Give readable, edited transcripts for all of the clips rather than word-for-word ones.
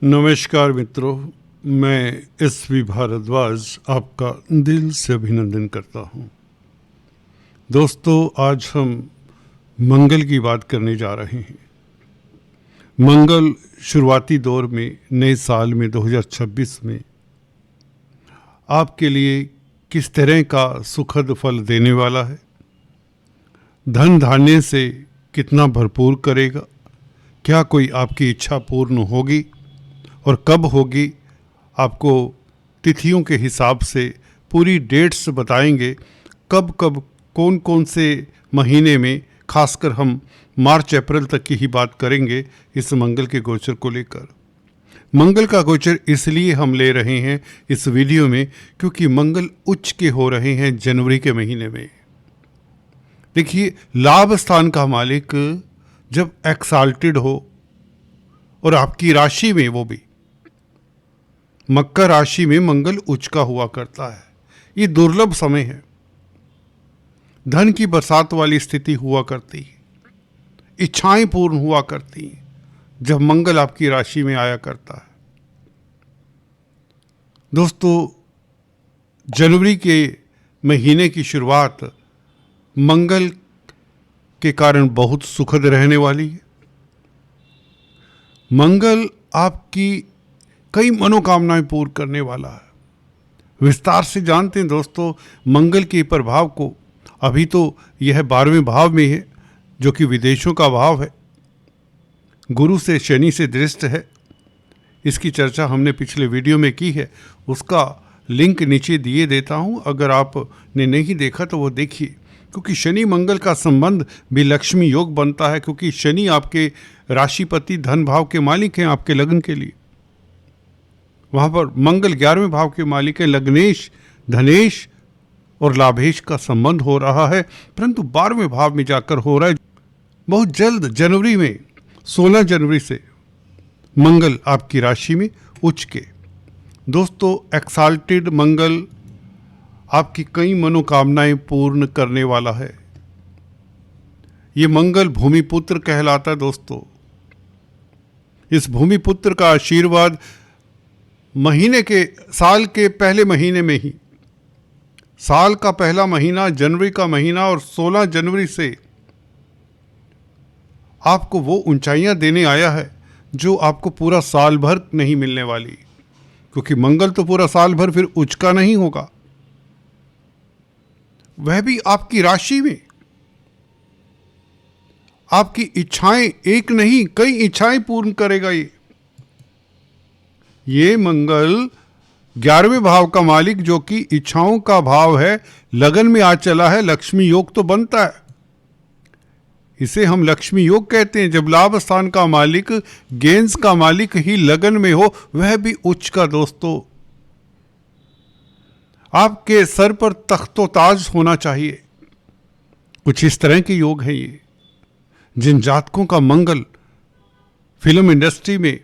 नमस्कार मित्रों, मैं एस.वी. भारद्वाज आपका दिल से अभिनंदन करता हूँ। दोस्तों, आज हम मंगल की बात करने जा रहे हैं। मंगल शुरुआती दौर में, नए साल में 2026 में आपके लिए किस तरह का सुखद फल देने वाला है, धन धान्य से कितना भरपूर करेगा, क्या कोई आपकी इच्छा पूर्ण होगी और कब होगी, आपको तिथियों के हिसाब से पूरी डेट्स बताएंगे। कब कब कौन कौन से महीने में, खासकर हम मार्च अप्रैल तक की ही बात करेंगे इस मंगल के गोचर को लेकर। मंगल का गोचर इसलिए हम ले रहे हैं इस वीडियो में क्योंकि मंगल उच्च के हो रहे हैं जनवरी के महीने में। देखिए, लाभ स्थान का मालिक जब एक्साल्टेड हो और आपकी राशि में, वो भी मकर राशि में मंगल उच्च का हुआ करता है, ये दुर्लभ समय है। धन की बरसात वाली स्थिति हुआ करती है, इच्छाएं पूर्ण हुआ करती हैं जब मंगल आपकी राशि में आया करता है। दोस्तों, जनवरी के महीने की शुरुआत मंगल के कारण बहुत सुखद रहने वाली है। मंगल आपकी कई मनोकामनाएं पूर्ण करने वाला है। विस्तार से जानते हैं दोस्तों मंगल के प्रभाव को। अभी तो यह 12वें भाव में है, जो कि विदेशों का भाव है, गुरु से शनि से दृष्ट है। इसकी चर्चा हमने पिछले वीडियो में की है, उसका लिंक नीचे दिए देता हूं, अगर आपने नहीं देखा तो वो देखिए। क्योंकि शनि मंगल का संबंध भी लक्ष्मी योग बनता है, क्योंकि शनि आपके राशिपति धन भाव के मालिक हैं आपके लग्न के लिए। वहाँ पर मंगल 11वें भाव के मालिक है, लग्नेश, धनेश और लाभेश का संबंध हो रहा है, परंतु 12वें भाव में जाकर हो रहा है। बहुत जल्द जनवरी में 16 जनवरी से मंगल आपकी राशि में उच्च के। दोस्तों, एक्साल्टेड मंगल आपकी कई मनोकामनाएं पूर्ण करने वाला है। ये मंगल भूमिपुत्र कहलाता है। दोस्तों, इस भूमिपुत्र का आशीर्वाद महीने के, साल के पहले महीने में ही, साल का पहला महीना जनवरी का महीना, और 16 जनवरी से आपको वो ऊंचाइयां देने आया है जो आपको पूरा साल भर नहीं मिलने वाली। क्योंकि मंगल तो पूरा साल भर फिर उच्च का नहीं होगा, वह भी आपकी राशि में। आपकी इच्छाएं एक नहीं, कई इच्छाएं पूर्ण करेगा। ये मंगल 11वें भाव का मालिक, जो कि इच्छाओं का भाव है, लगन में आ चला है। लक्ष्मी योग तो बनता है, इसे हम लक्ष्मी योग कहते हैं। जब लाभ स्थान का मालिक, गेंस का मालिक ही लगन में हो, वह भी उच्च का। दोस्तों, आपके सर पर तख्तो ताज होना चाहिए। कुछ इस तरह के योग हैं ये। जिन जातकों का मंगल, फिल्म इंडस्ट्री में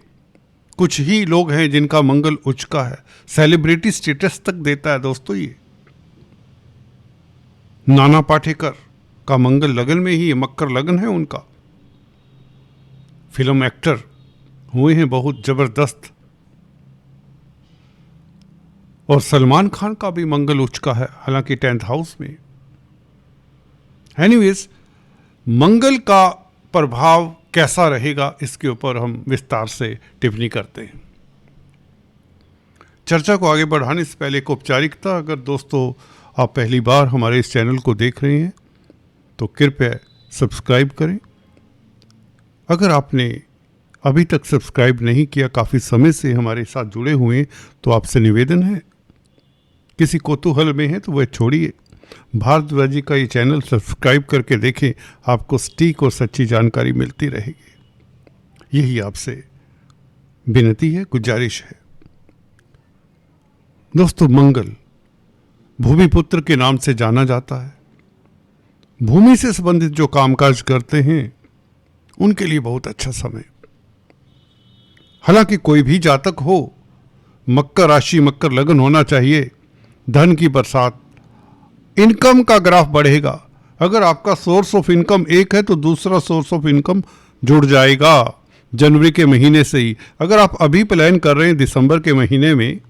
कुछ ही लोग हैं जिनका मंगल उच्च का है, सेलिब्रिटी स्टेटस तक देता है। दोस्तों, ये नाना पाटेकर का मंगल लगन में ही है, मकर लगन है उनका, फिल्म एक्टर हुए हैं बहुत जबरदस्त। और सलमान खान का भी मंगल उच्च का है, हालांकि 10th हाउस में। एनीवेज, मंगल का प्रभाव कैसा रहेगा, इसके ऊपर हम विस्तार से टिप्पणी करते हैं। चर्चा को आगे बढ़ाने से पहले एक औपचारिकता। अगर दोस्तों आप पहली बार हमारे इस चैनल को देख रहे हैं तो कृपया सब्सक्राइब करें। अगर आपने अभी तक सब्सक्राइब नहीं किया, काफ़ी समय से हमारे साथ जुड़े हुए हैं, तो आपसे निवेदन है, किसी कौतूहल में है तो वह छोड़िए, भारद्वाज जी का ये चैनल सब्सक्राइब करके देखें, आपको सटीक और सच्ची जानकारी मिलती रहेगी। यही आपसे विनती है, गुजारिश है। दोस्तों, मंगल भूमिपुत्र के नाम से जाना जाता है। भूमि से संबंधित जो कामकाज करते हैं उनके लिए बहुत अच्छा समय। हालांकि कोई भी जातक हो, मकर राशि, मकर लगन होना चाहिए। धन की बरसात, इनकम का ग्राफ बढ़ेगा। अगर आपका सोर्स ऑफ इनकम एक है तो दूसरा सोर्स ऑफ इनकम जुड़ जाएगा। जनवरी के महीने से ही। अगर आप अभी प्लान कर रहे हैं दिसंबर के महीने में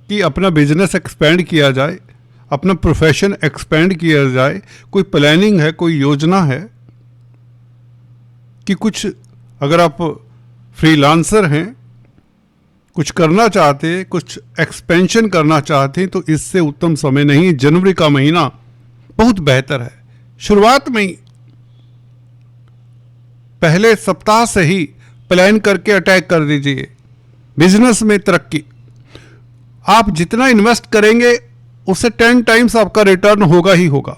कि अपना बिजनेस एक्सपेंड किया जाए, अपना प्रोफेशन एक्सपेंड किया जाए, कोई प्लानिंग है, कोई योजना है कि कुछ, अगर आप फ्रीलांसर हैं, कुछ करना चाहते हैं, कुछ एक्सपेंशन करना चाहते हैं, तो इससे उत्तम समय नहीं। जनवरी का महीना बहुत बेहतर है। शुरुआत में ही पहले सप्ताह से ही प्लान करके अटैक कर दीजिए। बिजनेस में तरक्की, आप जितना इन्वेस्ट करेंगे उससे 10 टाइम्स आपका रिटर्न होगा ही होगा।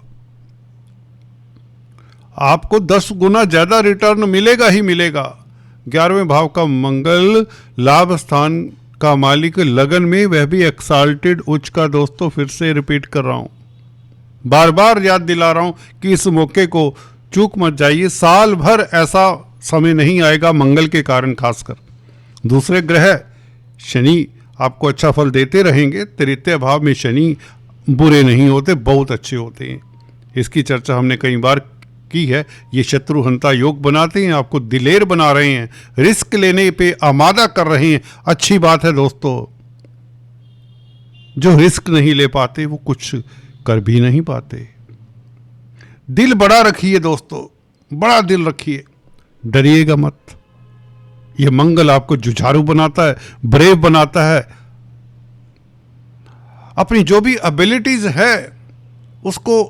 आपको 10 गुना ज्यादा रिटर्न मिलेगा ही मिलेगा। 11वें भाव का मंगल लाभ स्थान का मालिक, लगन में, वह भी एक्साल्टेड उच्च का। दोस्तों फिर से रिपीट कर रहा हूं, बार बार याद दिला रहा हूं कि इस मौके को चूक मत जाइए। साल भर ऐसा समय नहीं आएगा मंगल के कारण खासकर। दूसरे ग्रह शनि आपको अच्छा फल देते रहेंगे। तृतीय भाव में शनि बुरे नहीं होते, बहुत अच्छे होते हैं। इसकी चर्चा हमने कई बार की है। ये शत्रुहंता योग बनाते हैं, आपको दिलेर बना रहे हैं, रिस्क लेने पे आमादा कर रहे हैं। अच्छी बात है दोस्तों। जो रिस्क नहीं ले पाते वो कुछ कर भी नहीं पाते। दिल बड़ा रखिए दोस्तों, बड़ा दिल रखिए, डरिएगा मत। यह मंगल आपको जुझारू बनाता है, ब्रेव बनाता है। अपनी जो भी एबिलिटीज है उसको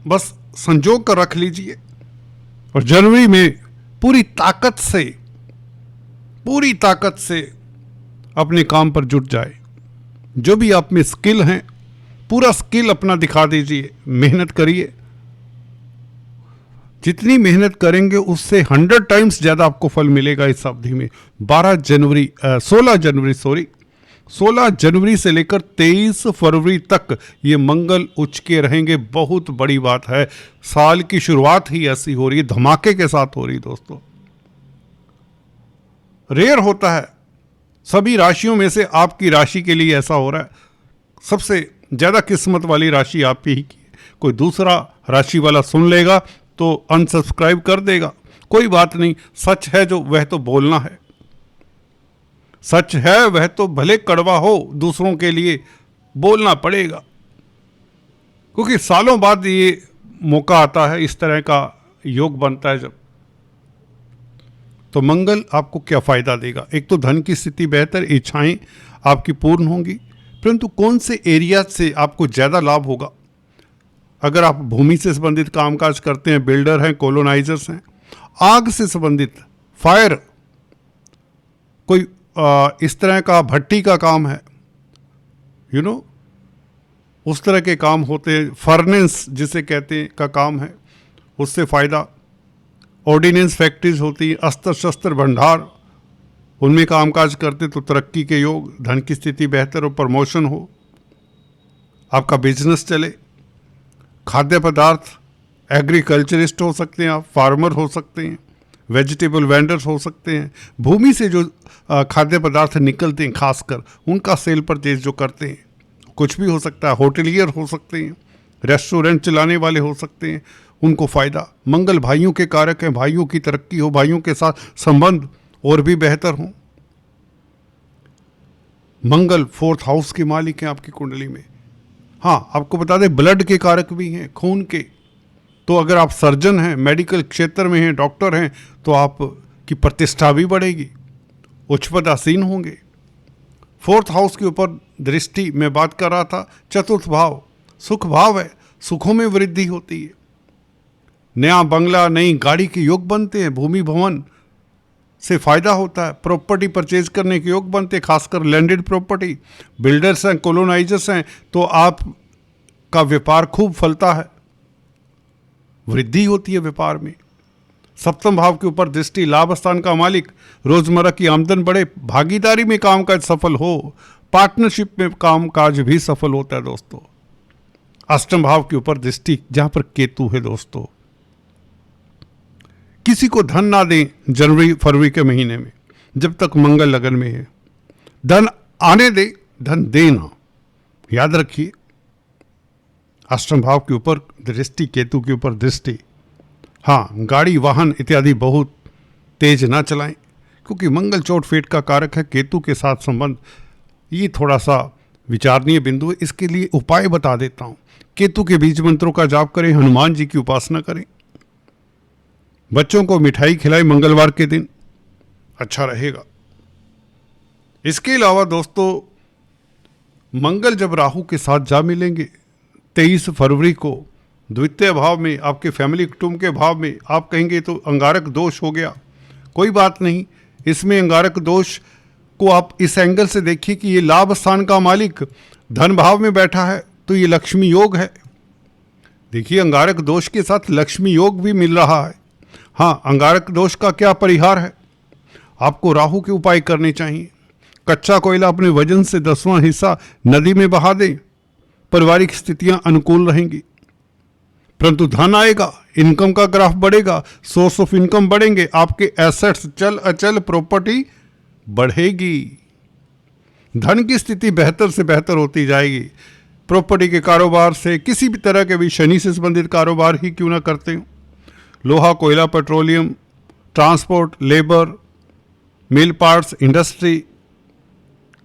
बस संजो कर रख लीजिए और जनवरी में पूरी ताकत से अपने काम पर जुट जाए। जो भी आप में स्किल हैं, पूरा स्किल अपना दिखा दीजिए, मेहनत करिए। जितनी मेहनत करेंगे उससे 100 टाइम्स ज़्यादा आपको फल मिलेगा इस अवधि में। 16 जनवरी से लेकर 23 फरवरी तक ये मंगल उच्च के रहेंगे। बहुत बड़ी बात है, साल की शुरुआत ही ऐसी हो रही है, धमाके के साथ हो रही है दोस्तों। रेयर होता है, सभी राशियों में से आपकी राशि के लिए ऐसा हो रहा है। सबसे ज़्यादा किस्मत वाली राशि आपकी ही की है। कोई दूसरा राशि वाला सुन लेगा तो अनसब्सक्राइब कर देगा, कोई बात नहीं। सच है जो वह तो बोलना है, सच है वह तो भले कड़वा हो, दूसरों के लिए बोलना पड़ेगा, क्योंकि सालों बाद ये मौका आता है, इस तरह का योग बनता है जब। तो मंगल आपको क्या फायदा देगा? एक तो धन की स्थिति बेहतर, इच्छाएं आपकी पूर्ण होंगी। परंतु कौन से एरिया से आपको ज़्यादा लाभ होगा? अगर आप भूमि से संबंधित कामकाज करते हैं, बिल्डर हैं, कॉलोनाइजर्स हैं, आग से संबंधित, फायर, कोई इस तरह का भट्टी का काम है, उस तरह के काम होते हैं, फर्नेंस जिसे कहते हैं का काम है, उससे फ़ायदा। ऑर्डिनेंस फैक्ट्रीज होती हैं, अस्त्र शस्त्र भंडार, उनमें कामकाज करते तो तरक्की के योग, धन की स्थिति बेहतर हो, प्रमोशन हो, आपका बिजनेस चले। खाद्य पदार्थ, एग्रीकल्चरिस्ट हो सकते हैं आप, फार्मर हो सकते हैं, वेजिटेबल वेंडर्स हो सकते हैं। भूमि से जो खाद्य पदार्थ निकलते हैं खासकर, उनका सेल परचेज जो करते हैं, कुछ भी हो सकता है। होटलियर हो सकते हैं, रेस्टोरेंट चलाने वाले हो सकते हैं, उनको फ़ायदा। मंगल भाइयों के कारक हैं, भाइयों की तरक्की हो, भाइयों के साथ संबंध और भी बेहतर हों। मंगल 4th हाउस के मालिक हैं आपकी कुंडली में। हाँ, आपको बता दें ब्लड के कारक भी हैं, खून के। तो अगर आप सर्जन हैं, मेडिकल क्षेत्र में हैं, डॉक्टर हैं, तो आपकी प्रतिष्ठा भी बढ़ेगी, उच्च पदासीन होंगे। 4th हाउस के ऊपर दृष्टि मैं बात कर रहा था। 4th भाव सुख भाव है, सुखों में वृद्धि होती है। नया बंगला, नई गाड़ी के योग बनते हैं, भूमि भवन से फ़ायदा होता है, प्रॉपर्टी परचेज करने के योग बनते हैं, खासकर लैंडेड प्रॉपर्टी। बिल्डर्स हैं, कॉलोनाइजर्स हैं, तो आपका व्यापार खूब फलता है, वृद्धि होती है व्यापार में। 7वें भाव के ऊपर दृष्टि, लाभ स्थान का मालिक, रोजमर्रा की आमदन बढ़े, भागीदारी में कामकाज सफल हो, पार्टनरशिप में कामकाज भी सफल होता है दोस्तों। 8वें भाव के ऊपर दृष्टि, जहां पर केतु है दोस्तों। किसी को धन ना दें जनवरी फरवरी के महीने में, जब तक मंगल लगन में है। धन आने दे, धन देना, याद रखिए। 8वें भाव के ऊपर दृष्टि, केतु के ऊपर दृष्टि। हाँ, गाड़ी वाहन इत्यादि बहुत तेज ना चलाएं, क्योंकि मंगल चोट फेट का कारक है। केतु के साथ संबंध ये थोड़ा सा विचारणीय बिंदु है। इसके लिए उपाय बता देता हूँ। केतु के बीज मंत्रों का जाप करें, हनुमान जी की उपासना करें, बच्चों को मिठाई खिलाएं मंगलवार के दिन, अच्छा रहेगा। इसके अलावा दोस्तों, मंगल जब राहु के साथ जा मिलेंगे 23 फरवरी को द्वितीय भाव में, आपके फैमिली कुटुंब के भाव में, आप कहेंगे तो अंगारक दोष हो गया। कोई बात नहीं, इसमें अंगारक दोष को आप इस एंगल से देखिए कि ये लाभ स्थान का मालिक धन भाव में बैठा है, तो ये लक्ष्मी योग है। देखिए, अंगारक दोष के साथ लक्ष्मी योग भी मिल रहा है। हाँ, अंगारक दोष का क्या परिहार है? आपको राहु के उपाय करने चाहिए। कच्चा कोयला अपने वजन से 10वां हिस्सा नदी में बहा दें, पारिवारिक स्थितियां अनुकूल रहेंगी, परंतु धन आएगा, इनकम का ग्राफ बढ़ेगा, सोर्स ऑफ इनकम बढ़ेंगे, आपके एसेट्स चल अचल प्रॉपर्टी बढ़ेगी, धन की स्थिति बेहतर से बेहतर होती जाएगी। प्रॉपर्टी के कारोबार से, किसी भी तरह के भी शनि से संबंधित कारोबार ही क्यों ना करते हो, लोहा, कोयला, पेट्रोलियम, ट्रांसपोर्ट, लेबर, मिल पार्ट्स, इंडस्ट्री,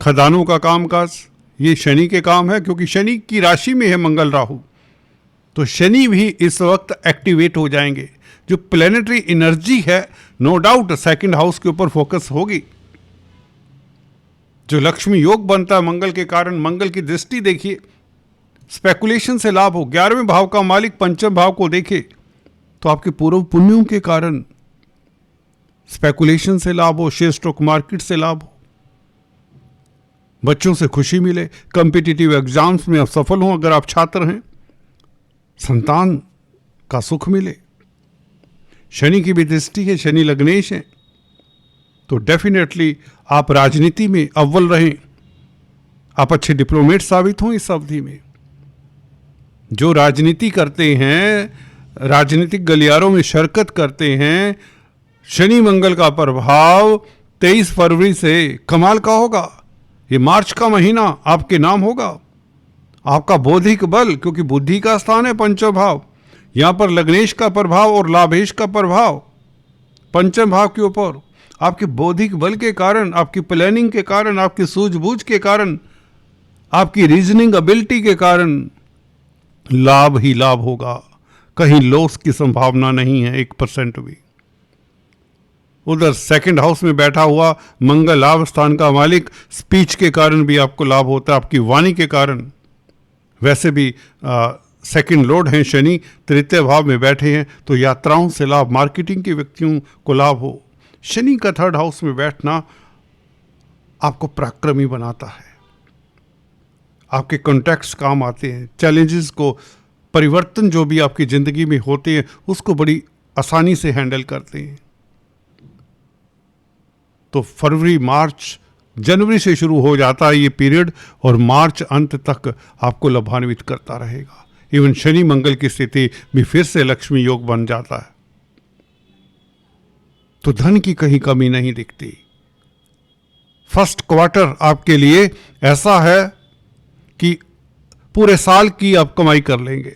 खदानों का कामकाज, ये शनि के काम है। क्योंकि शनि की राशि में है मंगल राहु, तो शनि भी इस वक्त एक्टिवेट हो जाएंगे। जो प्लेनेटरी एनर्जी है, नो डाउट सेकंड हाउस के ऊपर फोकस होगी। जो लक्ष्मी योग बनता है मंगल के कारण, मंगल की दृष्टि देखिए, स्पेकुलेशन से लाभ हो। 11वें भाव का मालिक पंचम भाव को देखे तो आपके पूर्व पुण्यों के कारण स्पेकुलेशन से लाभ हो, शेयर स्टॉक मार्केट से लाभ हो, बच्चों से खुशी मिले, कॉम्पिटिटिव एग्जाम्स में आप सफल हों अगर आप छात्र हैं, संतान का सुख मिले। शनि की भी दृष्टि है, शनि लग्नेश है, तो डेफिनेटली आप राजनीति में अव्वल रहें, आप अच्छे डिप्लोमेट साबित हों इस अवधि में। जो राजनीति करते हैं, राजनीतिक गलियारों में शिरकत करते हैं, शनि मंगल का प्रभाव 23 फरवरी से कमाल का होगा। ये मार्च का महीना आपके नाम होगा। आपका बौद्धिक बल, क्योंकि बुद्धि का स्थान है पंचम भाव, यहां पर लग्नेश का प्रभाव और लाभेश का प्रभाव पंचम भाव के ऊपर, आपके बौद्धिक बल के कारण, आपकी प्लानिंग के कारण, आपकी सूझबूझ के कारण, आपकी रीजनिंग एबिलिटी के कारण लाभ ही लाभ होगा। कहीं लॉस की संभावना नहीं है 1% भी। उधर सेकंड हाउस में बैठा हुआ मंगल लाभ स्थान का मालिक, स्पीच के कारण भी आपको लाभ होता है, आपकी वाणी के कारण। वैसे भी सेकंड लॉर्ड हैं शनि, तृतीय भाव में बैठे हैं, तो यात्राओं से लाभ, मार्केटिंग के व्यक्तियों को लाभ हो। शनि का थर्ड हाउस में बैठना आपको पराक्रमी बनाता है, आपके कॉन्टैक्ट्स काम आते हैं, चैलेंजेस को, परिवर्तन जो भी आपकी ज़िंदगी में होते हैं उसको बड़ी आसानी से हैंडल करते हैं। तो फरवरी, मार्च, जनवरी से शुरू हो जाता है ये पीरियड और मार्च अंत तक आपको लाभान्वित करता रहेगा। इवन शनि मंगल की स्थिति भी फिर से लक्ष्मी योग बन जाता है, तो धन की कहीं कमी नहीं दिखती। फर्स्ट क्वार्टर आपके लिए ऐसा है कि पूरे साल की आप कमाई कर लेंगे,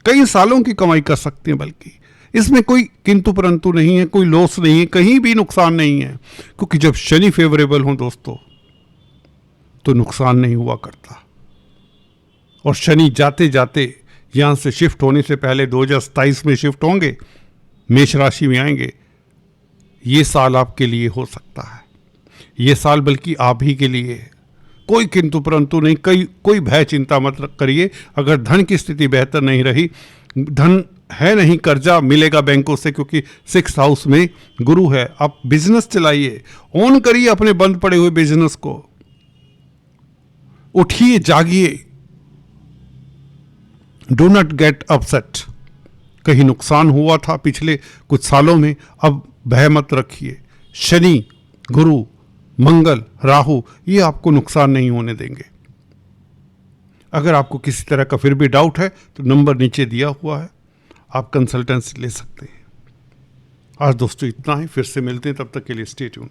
कई सालों की कमाई कर सकते हैं, बल्कि इसमें कोई किंतु परंतु नहीं है, कोई लॉस नहीं है, कहीं भी नुकसान नहीं है। क्योंकि जब शनि फेवरेबल हो दोस्तों तो नुकसान नहीं हुआ करता। और शनि जाते जाते यहां से शिफ्ट होने से पहले 2027 में शिफ्ट होंगे, मेष राशि में आएंगे। ये साल आपके लिए हो सकता है, ये साल बल्कि आप ही के लिए है। कोई किंतु परंतु नहीं, कोई भय चिंता मत करिए। अगर धन की स्थिति बेहतर नहीं रही, धन है नहीं, कर्जा मिलेगा बैंकों से, क्योंकि 6th हाउस में गुरु है। आप बिजनेस चलाइए, ऑन करिए अपने बंद पड़े हुए बिजनेस को, उठिए, जागिए, डू नॉट गेट अपसेट। कहीं नुकसान हुआ था पिछले कुछ सालों में, अब भय मत रखिए। शनि, गुरु, मंगल, राहु ये आपको नुकसान नहीं होने देंगे। अगर आपको किसी तरह का फिर भी डाउट है तो नंबर नीचे दिया हुआ है, आप कंसल्टेंसी ले सकते हैं। आज दोस्तों इतना ही, फिर से मिलते हैं, तब तक के लिए स्टे ट्यून।